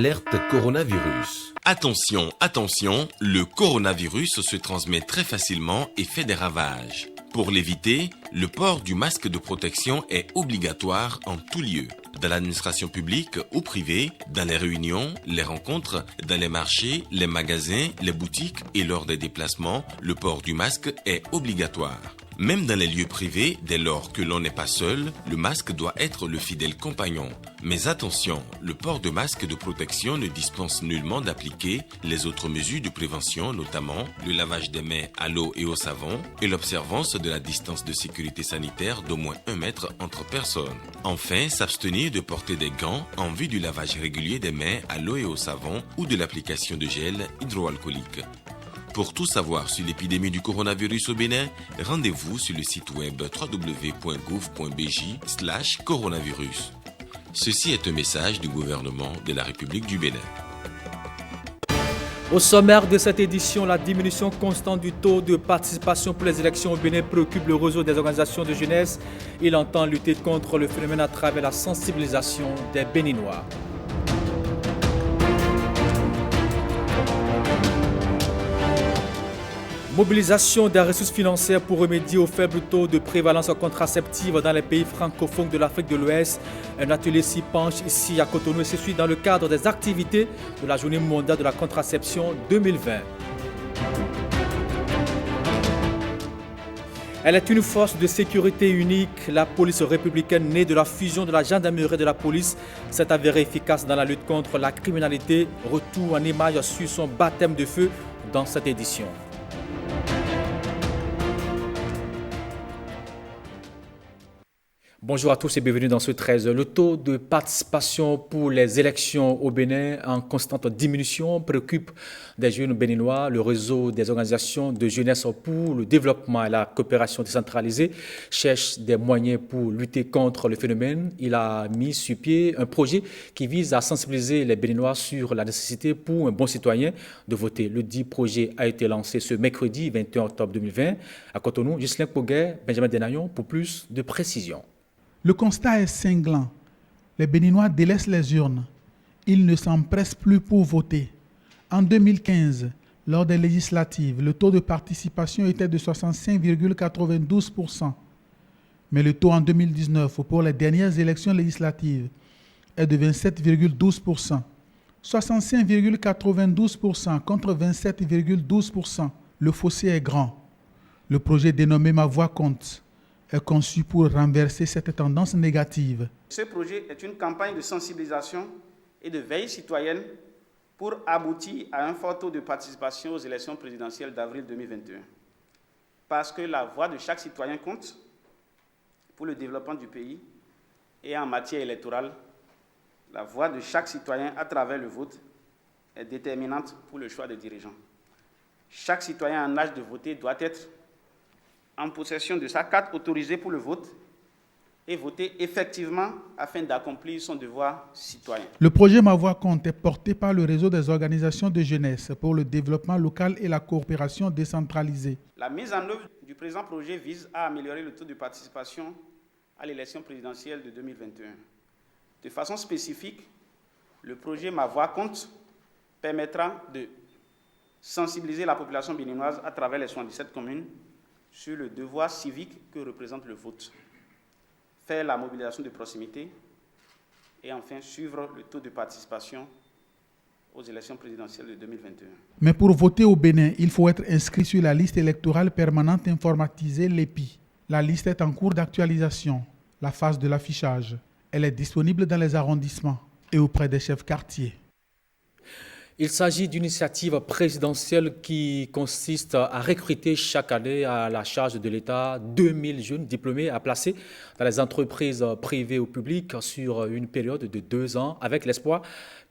Alerte coronavirus. Attention, attention, le coronavirus se transmet très facilement et fait des ravages. Pour l'éviter, le port du masque de protection est obligatoire en tout lieu. Dans l'administration publique ou privée, dans les réunions, les rencontres, dans les marchés, les magasins, les boutiques et lors des déplacements, le port du masque est obligatoire. Même dans les lieux privés, dès lors que l'on n'est pas seul, le masque doit être le fidèle compagnon. Mais attention, le port de masque de protection ne dispense nullement d'appliquer les autres mesures de prévention, notamment le lavage des mains à l'eau et au savon et l'observance de la distance de sécurité sanitaire d'au moins 1 mètre entre personnes. Enfin, s'abstenir de porter des gants en vue du lavage régulier des mains à l'eau et au savon ou de l'application de gel hydroalcoolique. Pour tout savoir sur l'épidémie du coronavirus au Bénin, rendez-vous sur le site web www.gouv.bj/coronavirus. Ceci est un message du gouvernement de la République du Bénin. Au sommaire de cette édition, la diminution constante du taux de participation pour les élections au Bénin préoccupe le réseau des organisations de jeunesse. Il entend lutter contre le phénomène à travers la sensibilisation des Béninois. Mobilisation des ressources financières pour remédier au faible taux de prévalence contraceptive dans les pays francophones de l'Afrique de l'Ouest. Un atelier s'y penche ici à Cotonou et se suit dans le cadre des activités de la Journée mondiale de la contraception 2020. Elle est une force de sécurité unique. La police républicaine, née de la fusion de la gendarmerie et de la police, s'est avérée efficace dans la lutte contre la criminalité. Retour en image sur son baptême de feu dans cette édition. Bonjour à tous et bienvenue dans ce 13. Le taux de participation pour les élections au Bénin en constante diminution préoccupe des jeunes béninois. Le réseau des organisations de jeunesse pour le développement et la coopération décentralisée cherche des moyens pour lutter contre le phénomène. Il a mis sur pied un projet qui vise à sensibiliser les Béninois sur la nécessité pour un bon citoyen de voter. Le dit projet a été lancé ce mercredi 21 octobre 2020 à Cotonou. Ghislain Poguet, Benjamin Denayon pour plus de précisions. Le constat est cinglant. Les Béninois délaissent les urnes. Ils ne s'empressent plus pour voter. En 2015, lors des législatives, le taux de participation était de 65,92%. Mais le taux en 2019, pour les dernières élections législatives, est de 27,12%. 65,92% contre 27,12%. Le fossé est grand. Le projet dénommé Ma Voix compte est conçu pour renverser cette tendance négative. Ce projet est une campagne de sensibilisation et de veille citoyenne pour aboutir à un fort taux de participation aux élections présidentielles d'avril 2021. Parce que la voix de chaque citoyen compte pour le développement du pays et en matière électorale, la voix de chaque citoyen à travers le vote est déterminante pour le choix des dirigeants. Chaque citoyen en âge de voter doit être en possession de sa carte autorisée pour le vote et voter effectivement afin d'accomplir son devoir citoyen. Le projet Ma Voix compte est porté par le réseau des organisations de jeunesse pour le développement local et la coopération décentralisée. La mise en œuvre du présent projet vise à améliorer le taux de participation à l'élection présidentielle de 2021. De façon spécifique, le projet Ma Voix compte permettra de sensibiliser la population béninoise à travers les 77 communes sur le devoir civique que représente le vote, faire la mobilisation de proximité et enfin suivre le taux de participation aux élections présidentielles de 2021. Mais pour voter au Bénin, il faut être inscrit sur la liste électorale permanente informatisée l'EPI. La liste est en cours d'actualisation, la phase de l'affichage. Elle est disponible dans les arrondissements et auprès des chefs quartiers. Il s'agit d'une initiative présidentielle qui consiste à recruter chaque année à la charge de l'État 2000 jeunes diplômés à placer dans les entreprises privées ou publiques sur une période de 2 ans avec l'espoir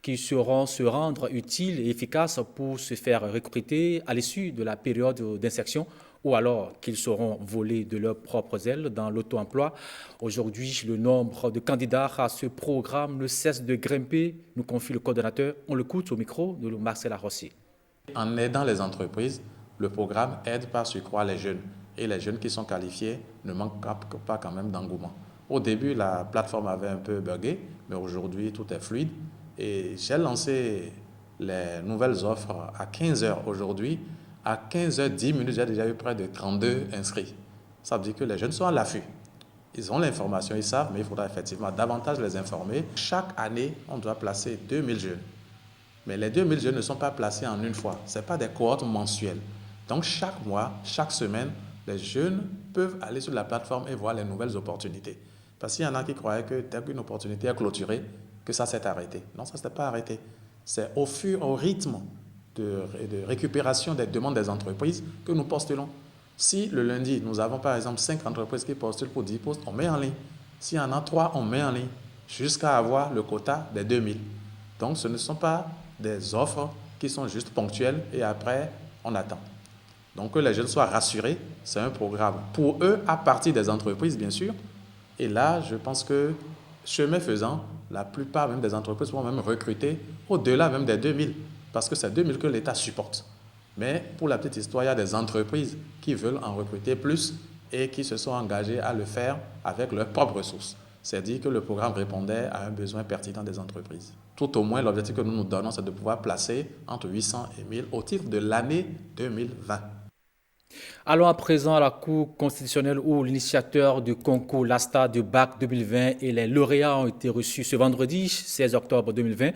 qu'ils sauront se rendre utiles et efficaces pour se faire recruter à l'issue de la période d'insertion ou alors qu'ils seront volés de leurs propres ailes dans l'auto-emploi. Aujourd'hui, le nombre de candidats à ce programme ne cesse de grimper, nous confie le coordonnateur. On l'écoute au micro de Marcel Arrossi. En aidant les entreprises, le programme aide par surcroît les jeunes. Et les jeunes qui sont qualifiés ne manquent pas quand même d'engouement. Au début, la plateforme avait un peu bugué, mais aujourd'hui, tout est fluide. Et j'ai lancé les nouvelles offres à 15h aujourd'hui. À 15h10, j'ai déjà eu près de 32 inscrits. Ça veut dire que les jeunes sont à l'affût. Ils ont l'information, ils savent, mais il faudra effectivement davantage les informer. Chaque année, on doit placer 2000 jeunes. Mais les 2000 jeunes ne sont pas placés en une fois. Ce n'est pas des cohortes mensuelles. Donc chaque mois, chaque semaine, les jeunes peuvent aller sur la plateforme et voir les nouvelles opportunités. Parce qu'il y en a qui croyaient que dès qu'une opportunité est clôturée, que ça s'est arrêté. Non, ça ne s'est pas arrêté. C'est au rythme de récupération des demandes des entreprises que nous postulons. Si le lundi, nous avons par exemple 5 entreprises qui postulent pour 10 postes, on met en ligne. S'il y en a 3, on met en ligne jusqu'à avoir le quota des 2000. Donc ce ne sont pas des offres qui sont juste ponctuelles et après on attend. Donc que les jeunes soient rassurés, c'est un programme pour eux à partir des entreprises bien sûr. Et là, je pense que chemin faisant, la plupart même des entreprises vont même recruter au-delà même des 2000 parce que c'est 2000 que l'État supporte. Mais pour la petite histoire, il y a des entreprises qui veulent en recruter plus et qui se sont engagées à le faire avec leurs propres ressources. C'est-à-dire que le programme répondait à un besoin pertinent des entreprises. Tout au moins, l'objectif que nous nous donnons, c'est de pouvoir placer entre 800 et 1000 au titre de l'année 2020. Allons à présent à la Cour constitutionnelle où l'initiateur du concours LASTA du bac 2020 et les lauréats ont été reçus ce vendredi 16 octobre 2020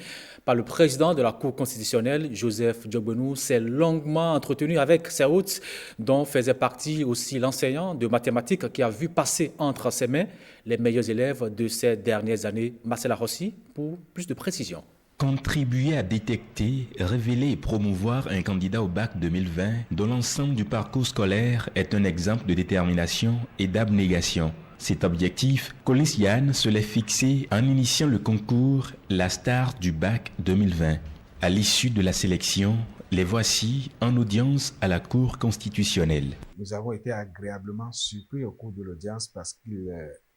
par le président de la Cour constitutionnelle, Joseph Djogbenou, s'est longuement entretenu avec ses hôtes, dont faisait partie aussi l'enseignant de mathématiques qui a vu passer entre ses mains les meilleurs élèves de ces dernières années. Marcela Rossi, pour plus de précision. Contribuer à détecter, révéler et promouvoir un candidat au bac 2020 dont l'ensemble du parcours scolaire est un exemple de détermination et d'abnégation. Cet objectif, Collins Yann se l'est fixé en initiant le concours La Star du bac 2020. À l'issue de la sélection, les voici en audience à la Cour constitutionnelle. Nous avons été agréablement surpris au cours de l'audience parce qu'il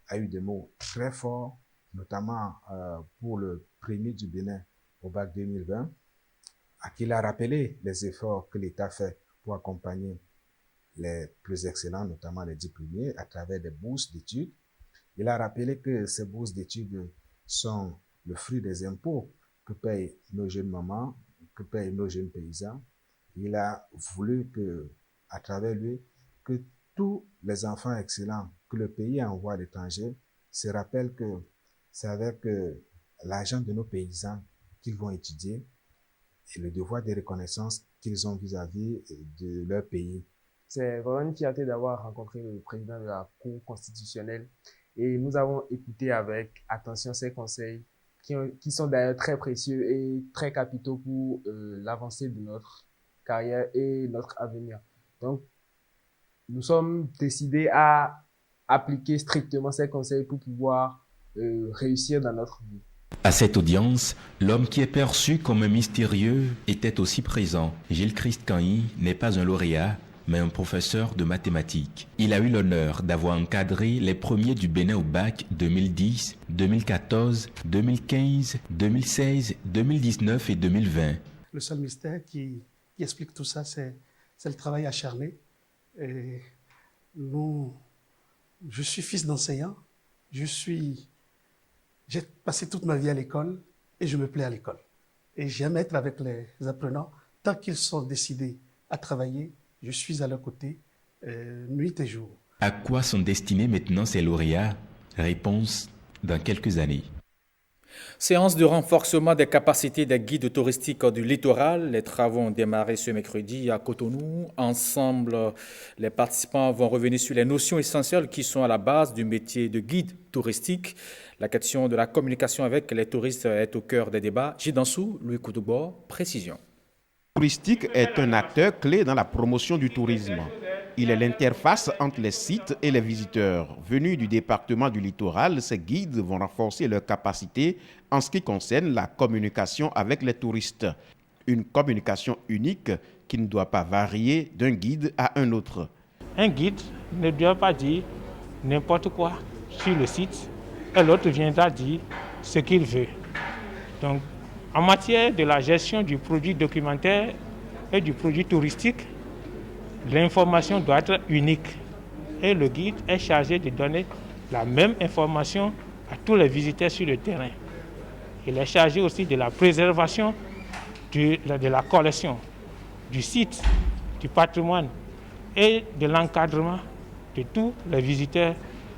a eu des mots très forts, notamment pour le premier du Bénin au bac 2020, à qui il a rappelé les efforts que l'État fait pour accompagner les plus excellents, notamment les 10 premiers, à travers des bourses d'études. Il a rappelé que ces bourses d'études sont le fruit des impôts que payent nos jeunes mamans, que payent nos jeunes paysans. Il a voulu que, à travers lui, que tous les enfants excellents que le pays envoie à l'étranger se rappellent que c'est avec l'argent de nos paysans qu'ils vont étudier et le devoir de reconnaissance qu'ils ont vis-à-vis de leur pays. C'est vraiment une fierté d'avoir rencontré le président de la Cour constitutionnelle et nous avons écouté avec attention ses conseils qui sont d'ailleurs très précieux et très capitaux pour l'avancée de notre carrière et notre avenir. Donc, nous sommes décidés à appliquer strictement ces conseils pour pouvoir réussir dans notre vie. À cette audience, l'homme qui est perçu comme mystérieux était aussi présent. Gilles Christ Canhy n'est pas un lauréat, mais un professeur de mathématiques. Il a eu l'honneur d'avoir encadré les premiers du Bénin au bac 2010, 2014, 2015, 2016, 2019 et 2020. Le seul mystère qui explique tout ça, c'est le travail acharné. Et je suis fils d'enseignant, j'ai passé toute ma vie à l'école et je me plais à l'école. Et j'aime être avec les apprenants. Tant qu'ils sont décidés à travailler, je suis à leur côté, nuit et jour. À quoi sont destinés maintenant ces lauréats? Réponse dans quelques années. Séance de renforcement des capacités des guides touristiques du littoral. Les travaux ont démarré ce mercredi à Cotonou. Ensemble, les participants vont revenir sur les notions essentielles qui sont à la base du métier de guide touristique. La question de la communication avec les touristes est au cœur des débats. Jidansou, Louis Koudoubo, précision. Le touristique est un acteur clé dans la promotion du tourisme. Il est l'interface entre les sites et les visiteurs. Venus du département du littoral, ces guides vont renforcer leurs capacités en ce qui concerne la communication avec les touristes. Une communication unique qui ne doit pas varier d'un guide à un autre. Un guide ne doit pas dire n'importe quoi sur le site et l'autre viendra dire ce qu'il veut. Donc, en matière de la gestion du produit documentaire et du produit touristique, l'information doit être unique et le guide est chargé de donner la même information à tous les visiteurs sur le terrain. Il est chargé aussi de la préservation de la collection, du site, du patrimoine et de l'encadrement de tous les visiteurs,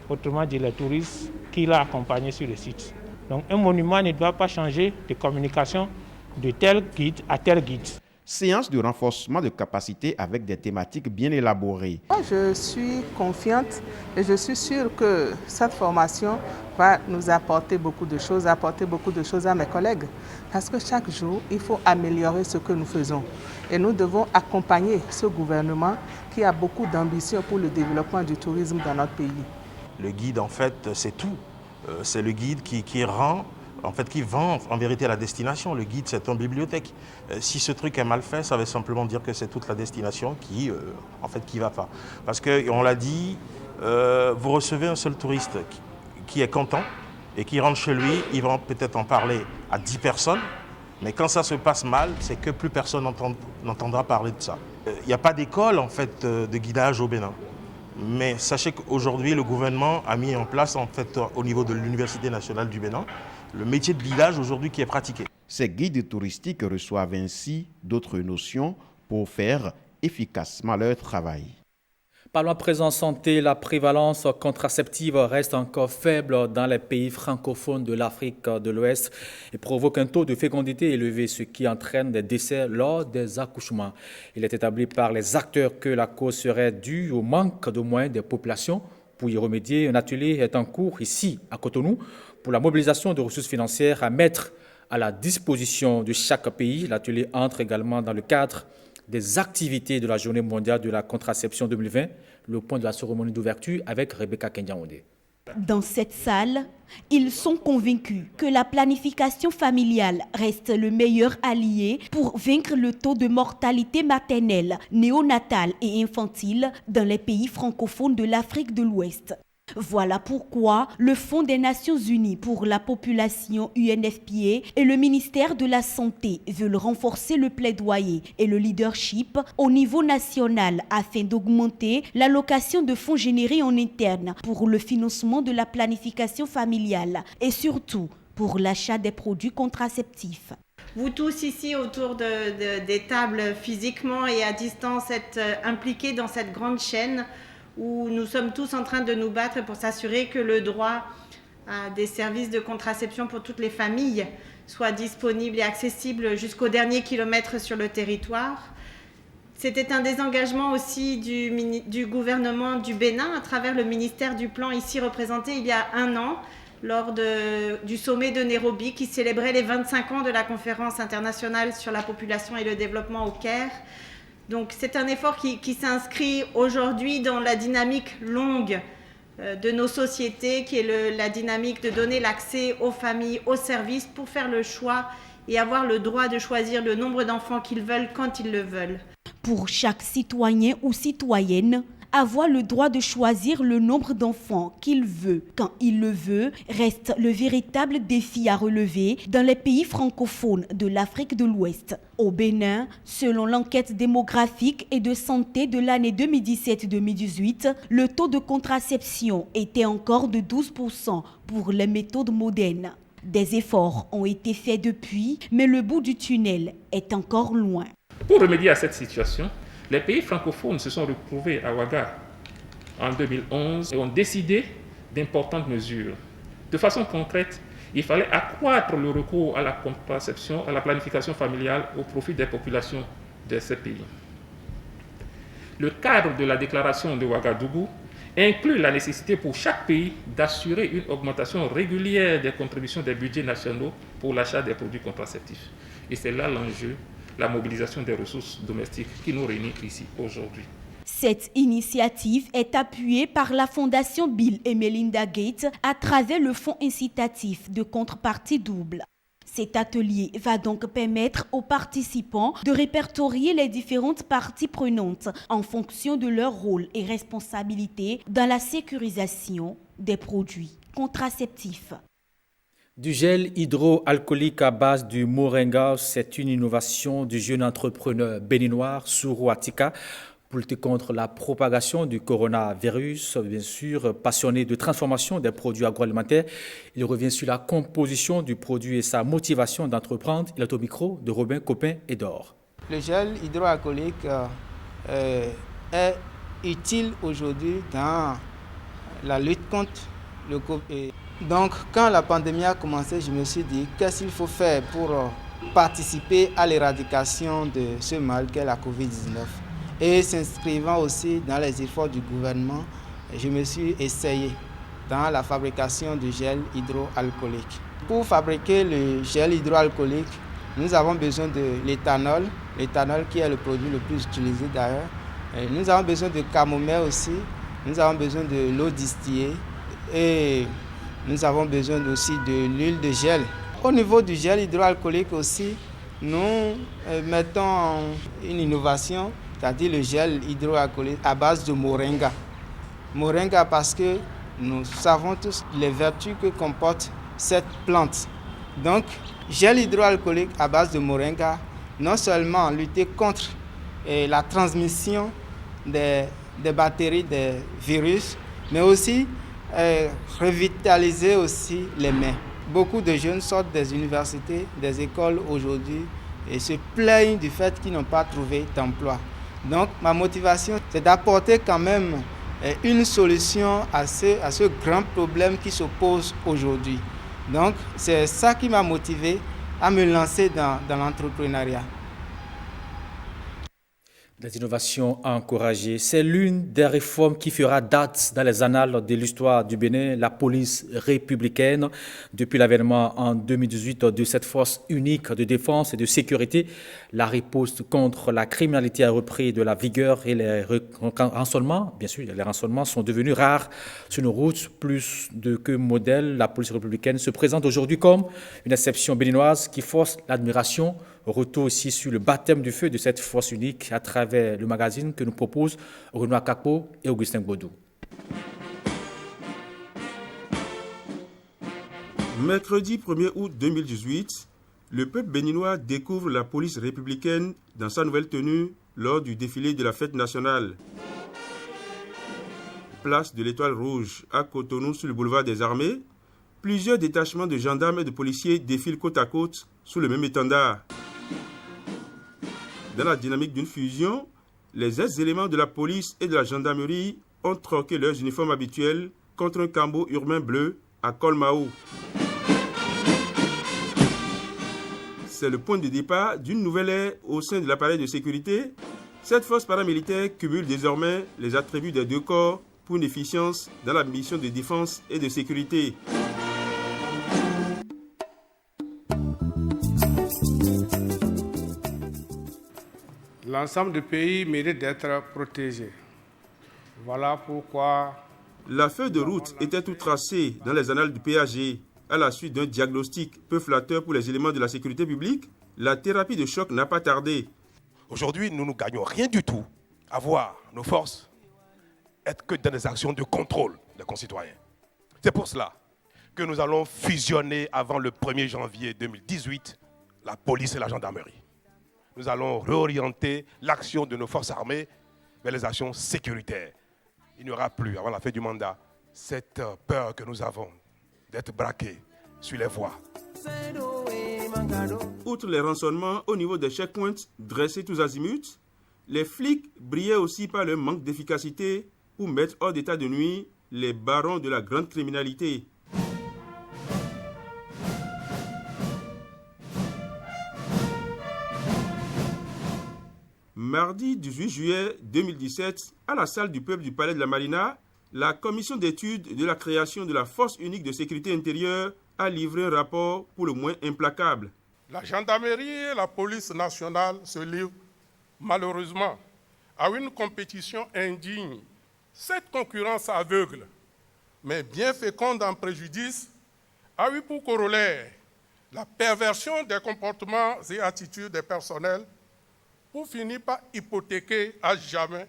autrement dit les touristes, qui l'ont accompagné sur le site. Donc un monument ne doit pas changer de communication de tel guide à tel guide. Séance de renforcement de capacité avec des thématiques bien élaborées. Je suis confiante et je suis sûre que cette formation va nous apporter beaucoup de choses à mes collègues. Parce que chaque jour, il faut améliorer ce que nous faisons. Et nous devons accompagner ce gouvernement qui a beaucoup d'ambition pour le développement du tourisme dans notre pays. Le guide, en fait, c'est tout. C'est le guide qui rend, en fait, qui vend en vérité la destination. Le guide, c'est une bibliothèque. Si ce truc est mal fait, ça veut simplement dire que c'est toute la destination qui va pas. Parce qu'on l'a dit, vous recevez un seul touriste qui est content et qui rentre chez lui, il va peut-être en parler à 10 personnes, mais quand ça se passe mal, c'est que plus personne n'entendra parler de ça. Il n'y a pas d'école, en fait, de guidage au Bénin. Mais sachez qu'aujourd'hui, le gouvernement a mis en place, en fait, au niveau de l'Université nationale du Bénin, le métier de guidage aujourd'hui qui est pratiqué. Ces guides touristiques reçoivent ainsi d'autres notions pour faire efficacement leur travail. Parlons à présent santé, la prévalence contraceptive reste encore faible dans les pays francophones de l'Afrique de l'Ouest et provoque un taux de fécondité élevé, ce qui entraîne des décès lors des accouchements. Il est établi par les acteurs que la cause serait due au manque de moyens des populations. Pour y remédier, un atelier est en cours ici à Cotonou pour la mobilisation de ressources financières à mettre à la disposition de chaque pays. L'atelier entre également dans le cadre des activités de la Journée mondiale de la contraception 2020, le point de la cérémonie d'ouverture avec Rebecca Kendiaonde. Dans cette salle, ils sont convaincus que la planification familiale reste le meilleur allié pour vaincre le taux de mortalité maternelle, néonatale et infantile dans les pays francophones de l'Afrique de l'Ouest. Voilà pourquoi le Fonds des Nations Unies pour la population UNFPA et le ministère de la Santé veulent renforcer le plaidoyer et le leadership au niveau national afin d'augmenter l'allocation de fonds générés en interne pour le financement de la planification familiale et surtout pour l'achat des produits contraceptifs. Vous tous ici autour des tables physiquement et à distance êtes impliqués dans cette grande chaîne où nous sommes tous en train de nous battre pour s'assurer que le droit à des services de contraception pour toutes les familles soit disponible et accessible jusqu'au dernier kilomètre sur le territoire. C'était un des engagements aussi du gouvernement du Bénin à travers le ministère du Plan ici représenté il y a 1 an lors du sommet de Nairobi qui célébrait les 25 ans de la conférence internationale sur la population et le développement au Caire. Donc c'est un effort qui s'inscrit aujourd'hui dans la dynamique longue de nos sociétés, qui est la dynamique de donner l'accès aux familles, aux services pour faire le choix et avoir le droit de choisir le nombre d'enfants qu'ils veulent quand ils le veulent. Pour chaque citoyen ou citoyenne, avoir le droit de choisir le nombre d'enfants qu'il veut quand il le veut reste le véritable défi à relever dans les pays francophones de l'Afrique de l'Ouest. Au Bénin, selon l'enquête démographique et de santé de l'année 2017-2018, le taux de contraception était encore de 12% pour les méthodes modernes. Des efforts ont été faits depuis, mais le bout du tunnel est encore loin. Pour remédier à cette situation, les pays francophones se sont retrouvés à Ouaga en 2011 et ont décidé d'importantes mesures. De façon concrète, il fallait accroître le recours à la contraception, à la planification familiale au profit des populations de ces pays. Le cadre de la déclaration de Ouagadougou inclut la nécessité pour chaque pays d'assurer une augmentation régulière des contributions des budgets nationaux pour l'achat des produits contraceptifs. Et c'est là l'enjeu, la mobilisation des ressources domestiques qui nous réunit ici aujourd'hui. Cette initiative est appuyée par la Fondation Bill et Melinda Gates à travers le fonds incitatif de contrepartie double. Cet atelier va donc permettre aux participants de répertorier les différentes parties prenantes en fonction de leur rôle et responsabilité dans la sécurisation des produits contraceptifs. Du gel hydroalcoolique à base du moringa, c'est une innovation du jeune entrepreneur béninois Sourou Atika Pour lutter contre la propagation du coronavirus, bien sûr, passionné de transformation des produits agroalimentaires, il revient sur la composition du produit et sa motivation d'entreprendre. Il est au micro de Robin Copin et d'Or. Le gel hydroalcoolique est utile aujourd'hui dans la lutte contre le Covid. Donc, quand la pandémie a commencé, je me suis dit qu'est-ce qu'il faut faire pour participer à l'éradication de ce mal qu'est la Covid-19. Et s'inscrivant aussi dans les efforts du gouvernement, je me suis essayé dans la fabrication du gel hydroalcoolique. Pour fabriquer le gel hydroalcoolique, nous avons besoin de l'éthanol qui est le produit le plus utilisé d'ailleurs. Nous avons besoin de camomille aussi, nous avons besoin de l'eau distillée et nous avons besoin aussi de l'huile de gel. Au niveau du gel hydroalcoolique aussi, nous mettons une innovation, c'est-à-dire le gel hydroalcoolique à base de moringa. Moringa parce que nous savons tous les vertus que comporte cette plante. Donc, gel hydroalcoolique à base de moringa, non seulement lutter contre la transmission des bactéries, des virus, mais aussi revitaliser aussi les mains. Beaucoup de jeunes sortent des universités, des écoles aujourd'hui et se plaignent du fait qu'ils n'ont pas trouvé d'emploi. Donc ma motivation, c'est d'apporter quand même une solution à ce grand problème qui se pose aujourd'hui. Donc c'est ça qui m'a motivé à me lancer dans l'entrepreneuriat. Les innovations encouragées, c'est l'une des réformes qui fera date dans les annales de l'histoire du Bénin, la police républicaine. Depuis l'avènement en 2018 de cette force unique de défense et de sécurité, la riposte contre la criminalité a repris de la vigueur et les rançonnements, bien sûr, les rançonnements sont devenus rares sur nos routes. Plus que modèle, la police républicaine se présente aujourd'hui comme une exception béninoise qui force l'admiration. Retour ici sur le baptême du feu de cette force unique à travers le magazine que nous proposent Renoir Kakpo et Augustin Bodou. Mercredi 1er août 2018, le peuple béninois découvre la police républicaine dans sa nouvelle tenue lors du défilé de la fête nationale. Place de l'Étoile Rouge à Cotonou sur le boulevard des Armées, plusieurs détachements de gendarmes et de policiers défilent côte à côte sous le même étendard. Dans la dynamique d'une fusion, les ex-éléments de la police et de la gendarmerie ont troqué leurs uniformes habituels contre un cambo urbain bleu à Colmao. C'est le point de départ d'une nouvelle ère au sein de l'appareil de sécurité. Cette force paramilitaire cumule désormais les attributs des deux corps pour une efficience dans la mission de défense et de sécurité. L'ensemble du pays mérite d'être protégé. Voilà pourquoi... La feuille de route était tout tracée dans les annales du PAG. À la suite d'un diagnostic peu flatteur pour les éléments de la sécurité publique, la thérapie de choc n'a pas tardé. Aujourd'hui, nous ne gagnons rien du tout à voir nos forces être que dans des actions de contrôle des concitoyens. C'est pour cela que nous allons fusionner avant le 1er janvier 2018 la police et la gendarmerie. Nous allons réorienter l'action de nos forces armées vers les actions sécuritaires. Il n'y aura plus, avant la fin du mandat, cette peur que nous avons d'être braqués sur les voies. Outre les rançonnements au niveau des checkpoints dressés tous azimuts, les flics brillaient aussi par leur manque d'efficacité pour mettre hors d'état de nuit les barons de la grande criminalité. Mardi 18 juillet 2017, à la salle du peuple du Palais de la Marina, la commission d'études de la création de la force unique de sécurité intérieure a livré un rapport pour le moins implacable. La gendarmerie et la police nationale se livrent malheureusement à une compétition indigne. Cette concurrence aveugle, mais bien féconde en préjudice, a eu pour corollaire la perversion des comportements et attitudes des personnels pour finir par hypothéquer à jamais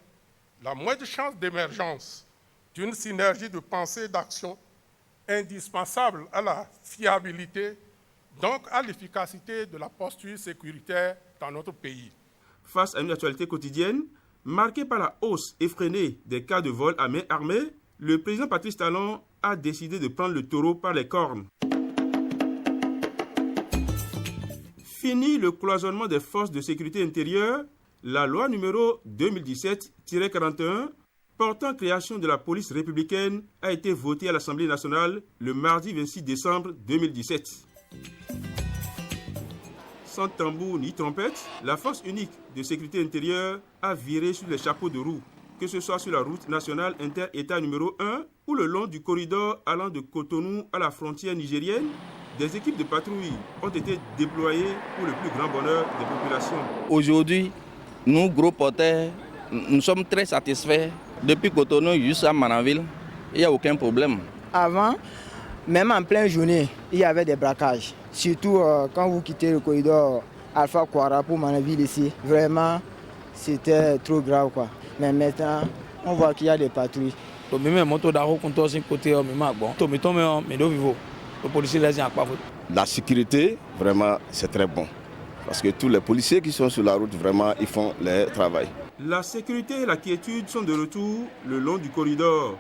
la moindre chance d'émergence d'une synergie de pensée et d'action indispensable à la fiabilité, donc à l'efficacité de la posture sécuritaire dans notre pays. Face à une actualité quotidienne, Marqué par la hausse effrénée des cas de vol à main armée, le président Patrice Talon a décidé de prendre le taureau par les cornes. Fini le cloisonnement des forces de sécurité intérieure, la loi numéro 2017-41 portant création de la police républicaine a été votée à l'Assemblée nationale le mardi 26 décembre 2017. Sans tambour ni trompette, la force unique de sécurité intérieure a viré sur les chapeaux de roue, que ce soit sur la route nationale inter-État numéro 1 ou le long du corridor allant de Cotonou à la frontière nigérienne. Des équipes de patrouille ont été déployées pour le plus grand bonheur des populations. Aujourd'hui, nous, gros porteurs, nous sommes très satisfaits. Depuis Cotonou jusqu'à Manaville, il n'y a aucun problème. Avant, même en pleine journée, il y avait des braquages. Surtout quand vous quittez le corridor Alpha Kwara pour Manaville ici. Vraiment, c'était trop grave, quoi. Mais maintenant, on voit qu'il y a des patrouilles. La sécurité, vraiment, c'est très bon. Parce que tous les policiers qui sont sur la route, vraiment, ils font leur travail. La sécurité et la quiétude sont de retour le long du corridor.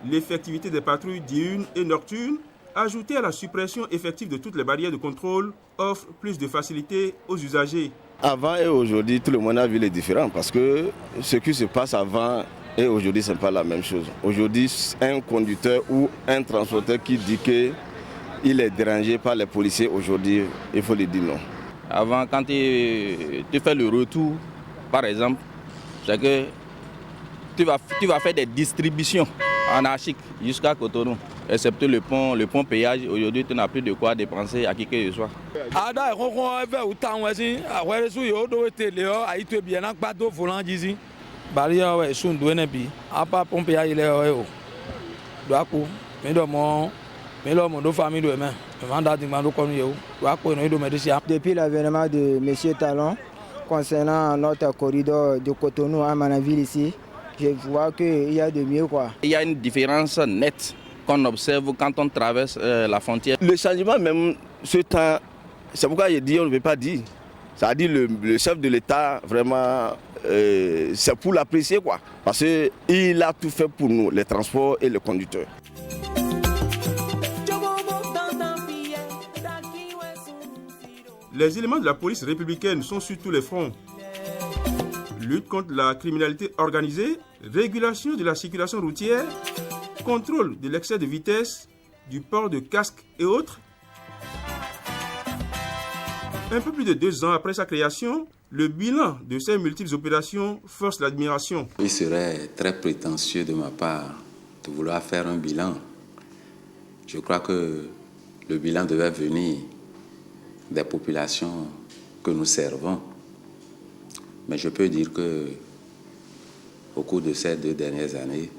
L'effectivité des patrouilles diurnes et nocturnes, ajoutée à la suppression effective de toutes les barrières de contrôle, offre plus de facilité aux usagers. Avant et aujourd'hui, tout le monde a vu les différences parce que ce qui se passe avant et aujourd'hui, ce n'est pas la même chose. Aujourd'hui, un conducteur ou un transporteur qui dit qu'il est dérangé par les policiers, aujourd'hui, il faut lui dire non. Avant, quand tu fais le retour, par exemple, c'est que tu vas faire des distributions anarchiques jusqu'à Cotonou. Excepté le pont péage, aujourd'hui tu n'as plus de quoi dépenser à qui que ce soit. Depuis l'avènement de M. Talon, concernant notre corridor de Cotonou à Manaville ici, je vois qu'il y a de mieux, quoi. Il y a une différence nette qu'on observe quand on traverse la frontière. Le changement même, ce temps, c'est pourquoi je dis on ne veut pas dire. Ça a dit le chef de l'État, vraiment, c'est pour l'apprécier, quoi. Parce qu'il a tout fait pour nous, les transports et les conducteurs. Les éléments de la police républicaine sont sur tous les fronts. Lutte contre la criminalité organisée, régulation de la circulation routière, contrôle de l'excès de vitesse, du port de casque et autres. Un peu plus de 2 ans après sa création, le bilan de ces multiples opérations force l'admiration. Il serait très prétentieux de ma part de vouloir faire un bilan. Je crois que le bilan devait venir des populations que nous servons. Mais je peux dire que au cours de ces 2 dernières années,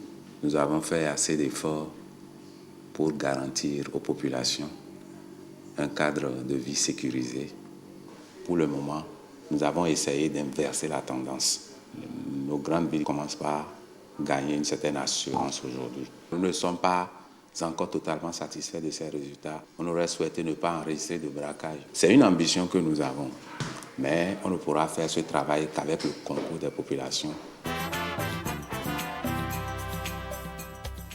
nous avons fait assez d'efforts pour garantir aux populations un cadre de vie sécurisé. Pour le moment, nous avons essayé d'inverser la tendance. Nos grandes villes commencent par gagner une certaine assurance aujourd'hui. Nous ne sommes pas encore totalement satisfaits de ces résultats. On aurait souhaité ne pas enregistrer de braquage. C'est une ambition que nous avons, mais on ne pourra faire ce travail qu'avec le concours des populations.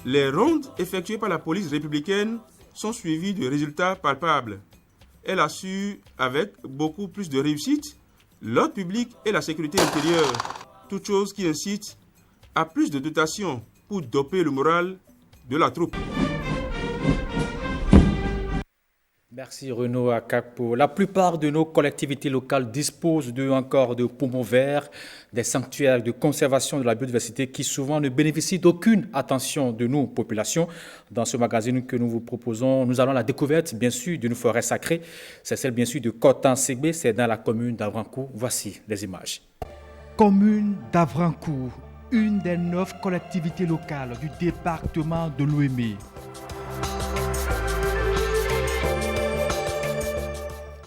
Les rondes effectuées par la police républicaine sont suivies de résultats palpables. Elle a su, avec beaucoup plus de réussite, l'ordre public et la sécurité intérieure, toute chose qui incite à plus de dotations pour doper le moral de la troupe. Merci Renaud Akakpo. La plupart de nos collectivités locales disposent encore de poumons verts, des sanctuaires de conservation de la biodiversité qui souvent ne bénéficient d'aucune attention de nos populations. Dans ce magazine que nous vous proposons, nous allons à la découverte, bien sûr, d'une forêt sacrée. C'est celle, bien sûr, de Kotan-Ségbé, c'est dans la commune d'Avrancourt. Voici les images. Commune d'Avrancourt, une des 9 collectivités locales du département de l'Ouémé.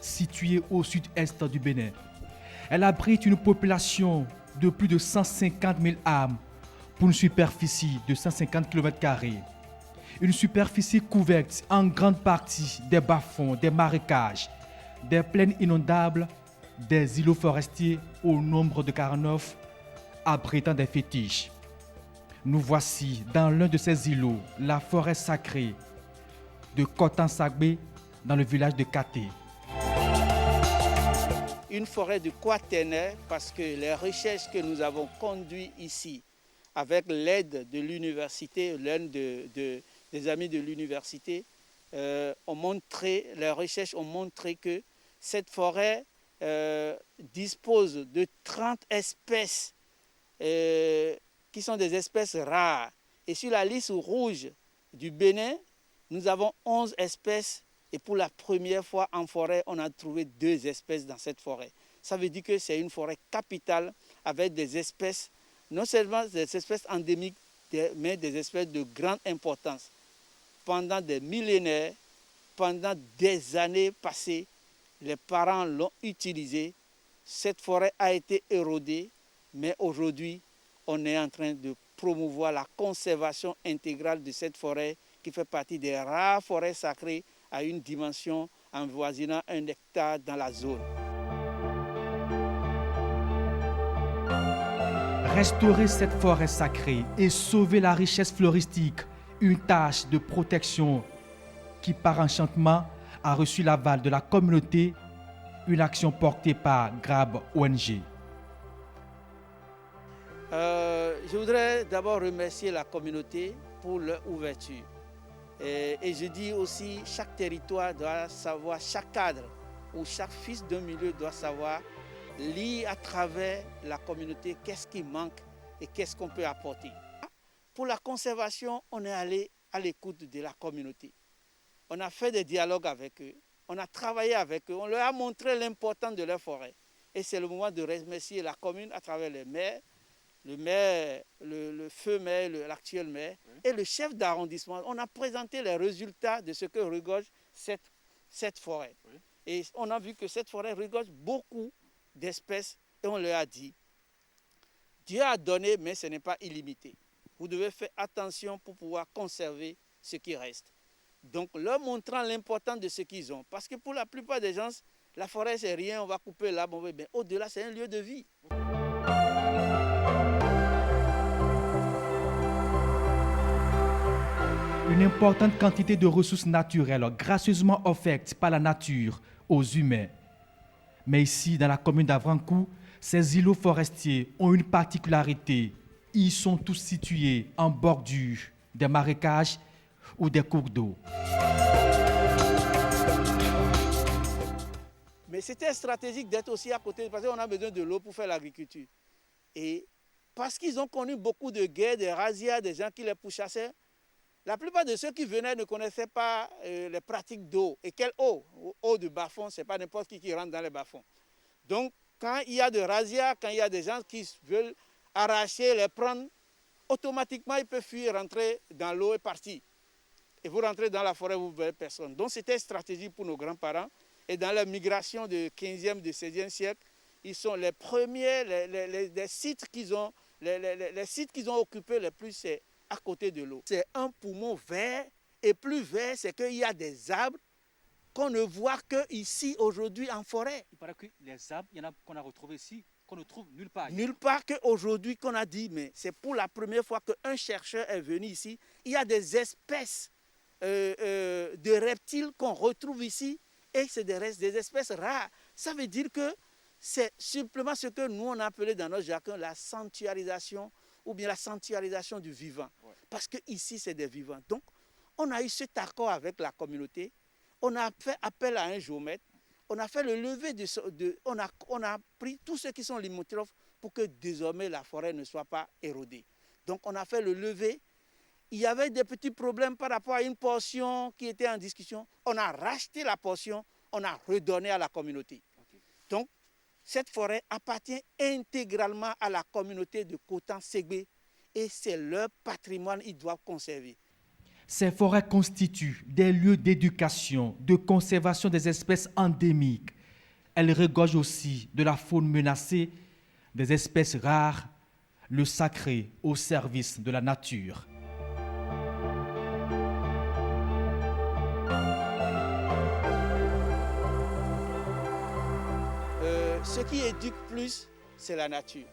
Située au sud-est du Bénin. Elle abrite une population de plus de 150 000 âmes pour une superficie de 150 km². Une superficie couverte en grande partie des bas-fonds, des marécages, des plaines inondables, des îlots forestiers au nombre de 49 abritant des fétiches. Nous voici dans l'un de ces îlots, la forêt sacrée de Kotansagbe, dans le village de Katé. Une forêt de quaternaire parce que les recherches que nous avons conduites ici, avec l'aide de l'université, l'un des amis de l'université, les recherches ont montré que cette forêt dispose de 30 espèces qui sont des espèces rares. Et sur la liste rouge du Bénin, nous avons 11 espèces et pour la première fois en forêt, on a trouvé 2 espèces dans cette forêt. Ça veut dire que c'est une forêt capitale avec des espèces, non seulement des espèces endémiques, mais des espèces de grande importance. Pendant des millénaires, pendant des années passées, les parents l'ont utilisée. Cette forêt a été érodée, mais aujourd'hui, on est en train de promouvoir la conservation intégrale de cette forêt qui fait partie des rares forêts sacrées à une dimension avoisinant 1 hectare dans la zone. Restaurer cette forêt sacrée et sauver la richesse floristique, une tâche de protection qui, par enchantement, a reçu l'aval de la communauté, une action portée par Grab ONG. Je voudrais d'abord remercier la communauté pour leur ouverture. Et je dis aussi, chaque territoire doit savoir, chaque cadre ou chaque fils d'un milieu doit savoir lire à travers la communauté qu'est-ce qui manque et qu'est-ce qu'on peut apporter. Pour la conservation, on est allé à l'écoute de la communauté. On a fait des dialogues avec eux, on a travaillé avec eux, on leur a montré l'importance de leur forêt. Et c'est le moment de remercier la commune à travers les maires, le maire, le feu maire, l'actuel maire et le chef d'arrondissement. On a présenté les résultats de ce que regorge cette forêt. Et on a vu que cette forêt regorge beaucoup d'espèces et on leur a dit, Dieu a donné mais ce n'est pas illimité. Vous devez faire attention pour pouvoir conserver ce qui reste. Donc leur montrant l'importance de ce qu'ils ont. Parce que pour la plupart des gens, la forêt c'est rien, on va couper l'arbre, mais au-delà c'est un lieu de vie. Une importante quantité de ressources naturelles gracieusement offertes par la nature aux humains. Mais ici, dans la commune d'Avrankou, ces îlots forestiers ont une particularité. Ils sont tous situés en bordure des marécages ou des cours d'eau. Mais c'était stratégique d'être aussi à côté, parce qu'on a besoin de l'eau pour faire l'agriculture. Et parce qu'ils ont connu beaucoup de guerres, des razzias, des gens qui les pourchassaient, la plupart de ceux qui venaient ne connaissaient pas les pratiques d'eau. Et quelle eau? Eau de bas-fond, ce n'est pas n'importe qui rentre dans les bas-fonds. Donc, quand il y a de razzia, quand il y a des gens qui veulent arracher, les prendre, automatiquement, ils peuvent fuir, rentrer dans l'eau et partir. Et vous rentrez dans la forêt, vous ne verrez personne. Donc, c'était stratégique pour nos grands-parents. Et dans la migration du 15e, du 16e siècle, ils sont les premiers, les sites qu'ils ont, les sites qu'ils ont occupés les plus, c'est à côté de l'eau. C'est un poumon vert, et plus vert, c'est qu'il y a des arbres qu'on ne voit qu'ici, aujourd'hui, en forêt. Il paraît que les arbres, il y en a qu'on a retrouvés ici, qu'on ne trouve nulle part. Nulle part qu'aujourd'hui, qu'on a dit, mais c'est pour la première fois qu'un chercheur est venu ici. Il y a des espèces de reptiles qu'on retrouve ici, et c'est des espèces rares. Ça veut dire que c'est simplement ce que nous, on a appelé dans notre jargon la sanctuarisation, ou bien la sanctuarisation du vivant. Ouais. Parce qu'ici, c'est des vivants. Donc, on a eu cet accord avec la communauté. On a fait appel à un géomètre. On a fait le lever on a pris tous ceux qui sont limitrophes pour que désormais la forêt ne soit pas érodée. Donc, on a fait le lever. Il y avait des petits problèmes par rapport à une portion qui était en discussion. On a racheté la portion. On a redonné à la communauté. Okay. Donc, cette forêt appartient intégralement à la communauté de Kotansegbe et c'est leur patrimoine qu'ils doivent conserver. Ces forêts constituent des lieux d'éducation, de conservation des espèces endémiques. Elles regorgent aussi de la faune menacée, des espèces rares, le sacré au service de la nature. Ce qui éduque plus, c'est la nature.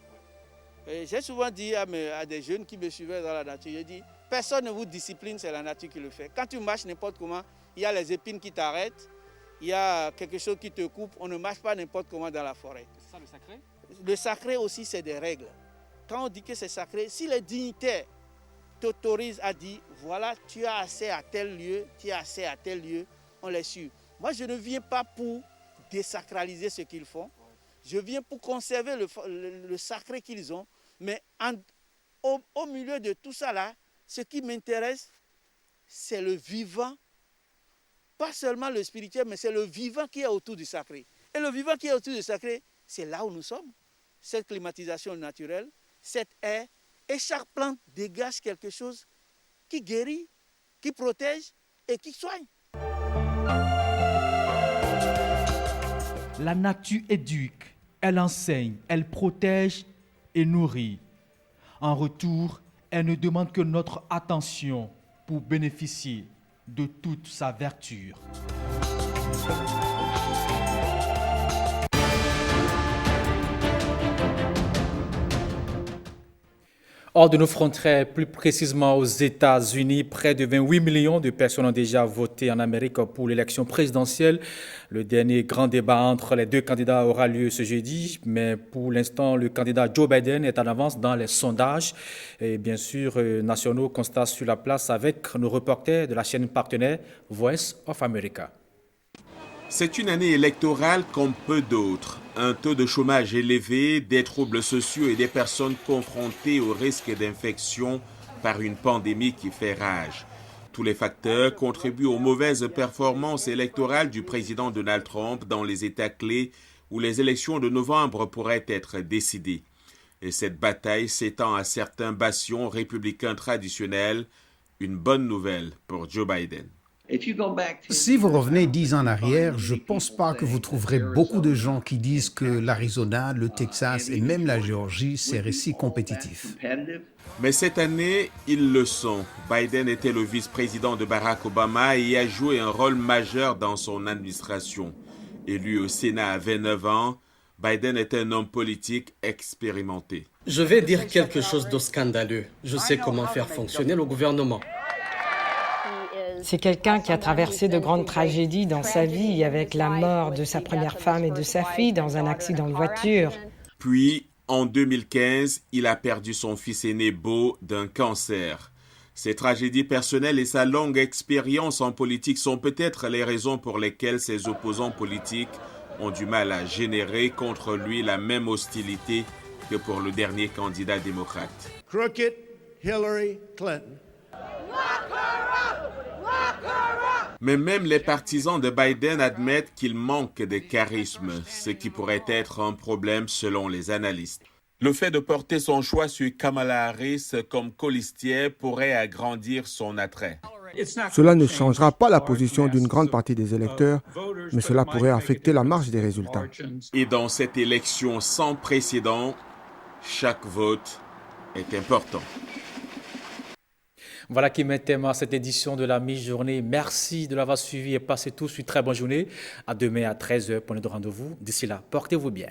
J'ai souvent dit à des jeunes qui me suivaient dans la nature, je dis, personne ne vous discipline, c'est la nature qui le fait. Quand tu marches n'importe comment, il y a les épines qui t'arrêtent, il y a quelque chose qui te coupe, on ne marche pas n'importe comment dans la forêt. C'est ça le sacré? Le sacré aussi, c'est des règles. Quand on dit que c'est sacré, si les dignitaires t'autorisent à dire, voilà, tu as accès à tel lieu, tu as accès à tel lieu, on les suit. Moi, je ne viens pas pour désacraliser ce qu'ils font. Je viens pour conserver le sacré qu'ils ont. Mais au milieu de tout ça, là, ce qui m'intéresse, c'est le vivant. Pas seulement le spirituel, mais c'est le vivant qui est autour du sacré. Et le vivant qui est autour du sacré, c'est là où nous sommes. Cette climatisation naturelle, cet air. Et chaque plante dégage quelque chose qui guérit, qui protège et qui soigne. La nature éduque, elle enseigne, elle protège et nourrit. En retour, elle ne demande que notre attention pour bénéficier de toute sa vertu. Hors de nos frontières, plus précisément aux États-Unis, près de 28 millions de personnes ont déjà voté en Amérique pour l'élection présidentielle. Le dernier grand débat entre les deux candidats aura lieu ce jeudi, mais pour l'instant, le candidat Joe Biden est en avance dans les sondages. Et bien sûr, nationaux constatent sur la place avec nos reporters de la chaîne partenaire Voice of America. C'est une année électorale comme peu d'autres. Un taux de chômage élevé, des troubles sociaux et des personnes confrontées au risque d'infection par une pandémie qui fait rage. Tous les facteurs contribuent aux mauvaises performances électorales du président Donald Trump dans les États clés où les élections de novembre pourraient être décidées. Et cette bataille s'étend à certains bastions républicains traditionnels. Une bonne nouvelle pour Joe Biden. Si vous revenez 10 ans en arrière, je ne pense pas que vous trouverez beaucoup de gens qui disent que l'Arizona, le Texas et même la Géorgie seraient si compétitifs. Mais cette année, ils le sont. Biden était le vice-président de Barack Obama et a joué un rôle majeur dans son administration. Élu au Sénat à 29 ans, Biden est un homme politique expérimenté. Je vais dire quelque chose de scandaleux. Je sais comment faire fonctionner le gouvernement. C'est quelqu'un qui a traversé de grandes tragédies dans sa vie, avec la mort de sa première femme et de sa fille dans un accident de voiture. Puis, en 2015, il a perdu son fils aîné Beau d'un cancer. Ses tragédies personnelles et sa longue expérience en politique sont peut-être les raisons pour lesquelles ses opposants politiques ont du mal à générer contre lui la même hostilité que pour le dernier candidat démocrate. Crooked Hillary Clinton. Mais même les partisans de Biden admettent qu'il manque de charisme, ce qui pourrait être un problème selon les analystes. Le fait de porter son choix sur Kamala Harris comme colistière pourrait agrandir son attrait. Cela ne changera pas la position d'une grande partie des électeurs, mais cela pourrait affecter la marge des résultats. Et dans cette élection sans précédent, chaque vote est important. Voilà qui met thème à cette édition de la mi-journée. Merci de l'avoir suivi et passez tous une très bonne journée. À demain à 13h pour notre rendez-vous. D'ici là, portez-vous bien.